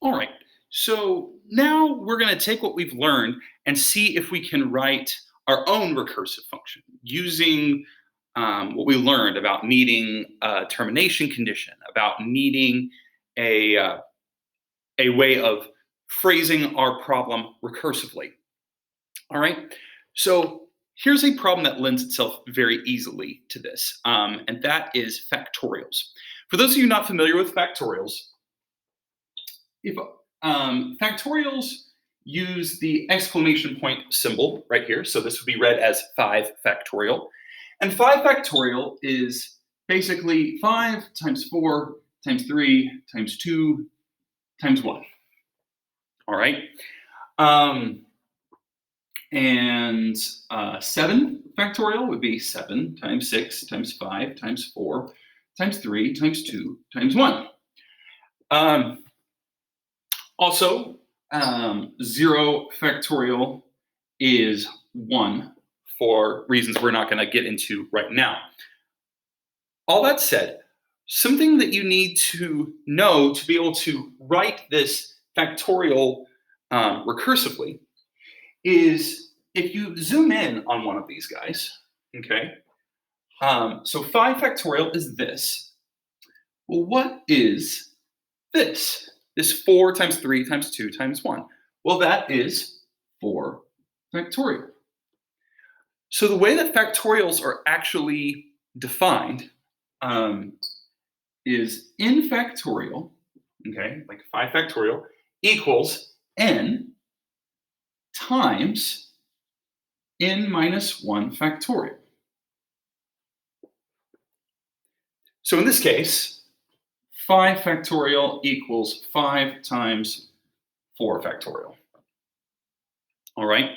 All right, so now we're going to take what we've learned and see if we can write our own recursive function using what we learned about needing a termination condition, about needing a, uh, a way of phrasing our problem recursively. All right, so here's a problem that lends itself very easily to this, and that is factorials. For those of you not familiar with factorials, if factorials use the exclamation point symbol right here, so this would be read as 5 factorial. And 5 factorial is basically 5 times 4 times 3 times 2 times 1. All right. And 7 factorial would be 7 times 6 times 5 times 4 times 3 times 2 times 1. Also, 0 factorial is 1 for reasons we're not going to get into right now. All that said, something that you need to know to be able to write this factorial recursively is if you zoom in on one of these guys, okay? So 5 factorial is this. Well, what is this? This 4 times 3 times 2 times 1. Well, that is 4 factorial. So the way that factorials are actually defined is n factorial, okay, like 5 factorial, equals n times n minus 1 factorial. So in this case, 5 factorial equals 5 times 4 factorial. All right?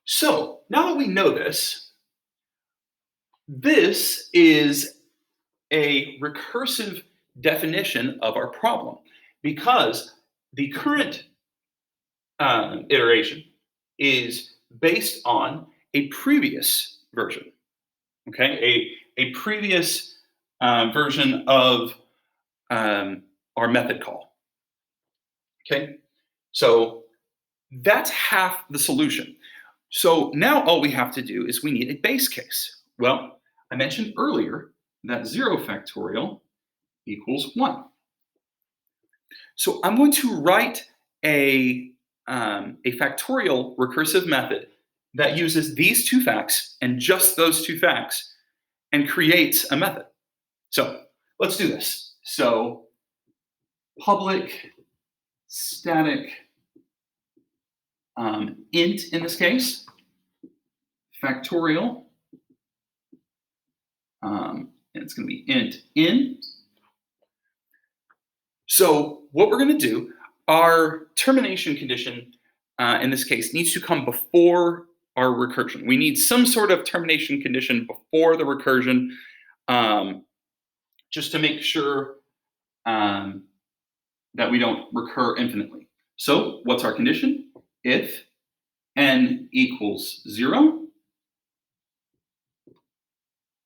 So now that we know this, this is a recursive definition of our problem because the current iteration is based on a previous version, okay? A previous version of our method call, okay? So that's half the solution. So now all we have to do is we need a base case. Well, I mentioned earlier that 0 factorial equals 1. So I'm going to write a factorial recursive method that uses these 2 facts and just those 2 facts and creates a method. So let's do this. So public static int in this case, factorial, and it's going to be int in. So what we're going to do, our termination condition in this case needs to come before our recursion. We need some sort of termination condition before the recursion just to make sure that we don't recur infinitely. So what's our condition? If n equals 0,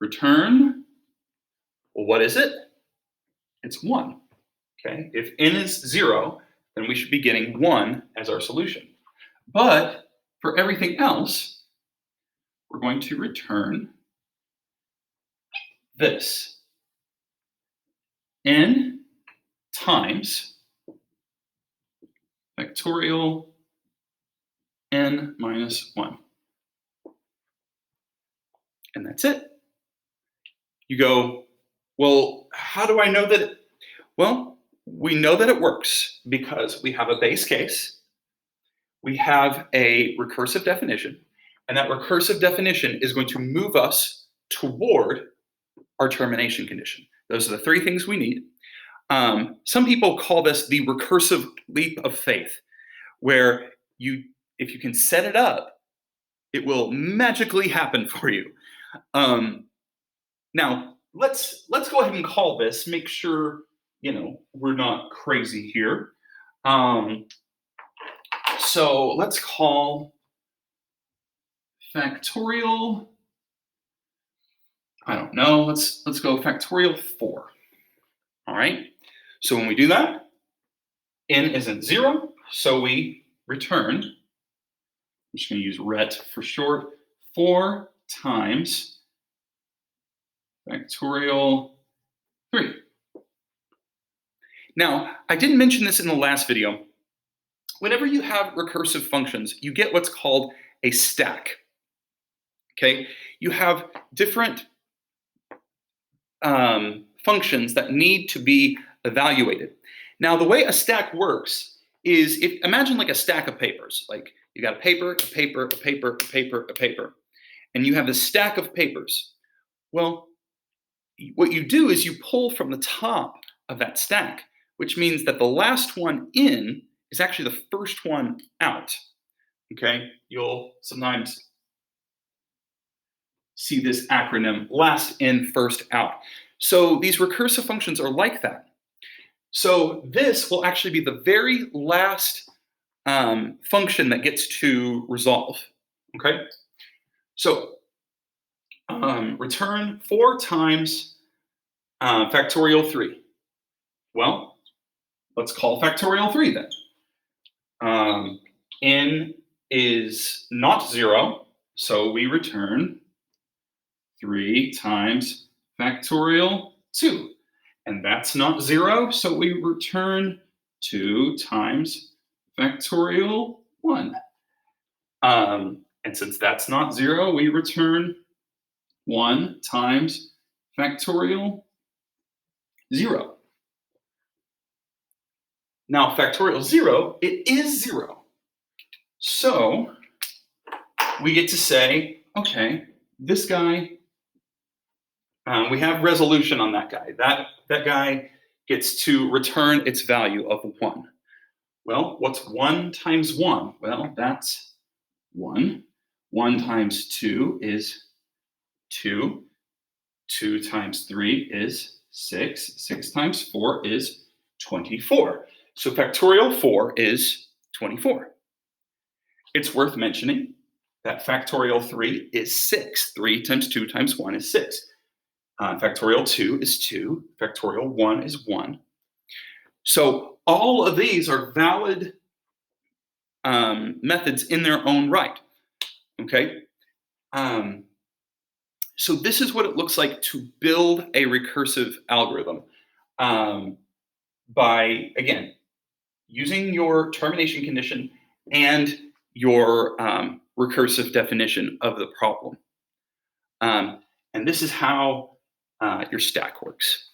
return, well, what is it? It's 1. Okay, if n is 0, then we should be getting 1 as our solution. But for everything else, we're going to return this. N times factorial n minus 1. And that's it. You go, well, how do I know that it, well, we know that it works because we have a base case, we have a recursive definition, and that recursive definition is going to move us toward our termination condition. Those are the 3 things we need. Some people call this the recursive leap of faith, where if you can set it up, it will magically happen for you. Now, let's go ahead and call this, make sure we're not crazy here. So let's call factorial, I don't know, let's go factorial 4. All right, so when we do that, n isn't 0, so we return, I'm just going to use ret for short, 4 times factorial 3. Now, I didn't mention this in the last video. Whenever you have recursive functions, you get what's called a stack. Okay, you have different functions that need to be evaluated. Now, the way a stack works is, imagine like a stack of papers. Like you got a paper, a paper, a paper, a paper, a paper, and you have this stack of papers. Well, what you do is you pull from the top of that stack, which means that the last one in is actually the first one out. Okay, you'll sometimes see this acronym, last in, first out. So these recursive functions are like that. So this will actually be the very last function that gets to resolve. Okay, so return 4 times factorial 3. Well, let's call factorial 3 then. N is not 0, so we return 3 times factorial 2. And that's not 0, so we return 2 times factorial 1. And since that's not 0, we return 1 times factorial 0. Now, factorial 0, it is 0. So we get to say, okay, this guy, we have resolution on that guy. That guy gets to return its value of 1. Well, what's 1 times 1? Well, that's 1. 1 times 2 is 2. 2 times 3 is 6. 6 times 4 is 24. So factorial 4 is 24. It's worth mentioning that factorial 3 is 6. 3 times 2 times 1 is 6. Factorial 2 is 2. Factorial 1 is 1. So all of these are valid methods in their own right. Okay? So this is what it looks like to build a recursive algorithm by, again, using your termination condition and your recursive definition of the problem. And this is how your stack works.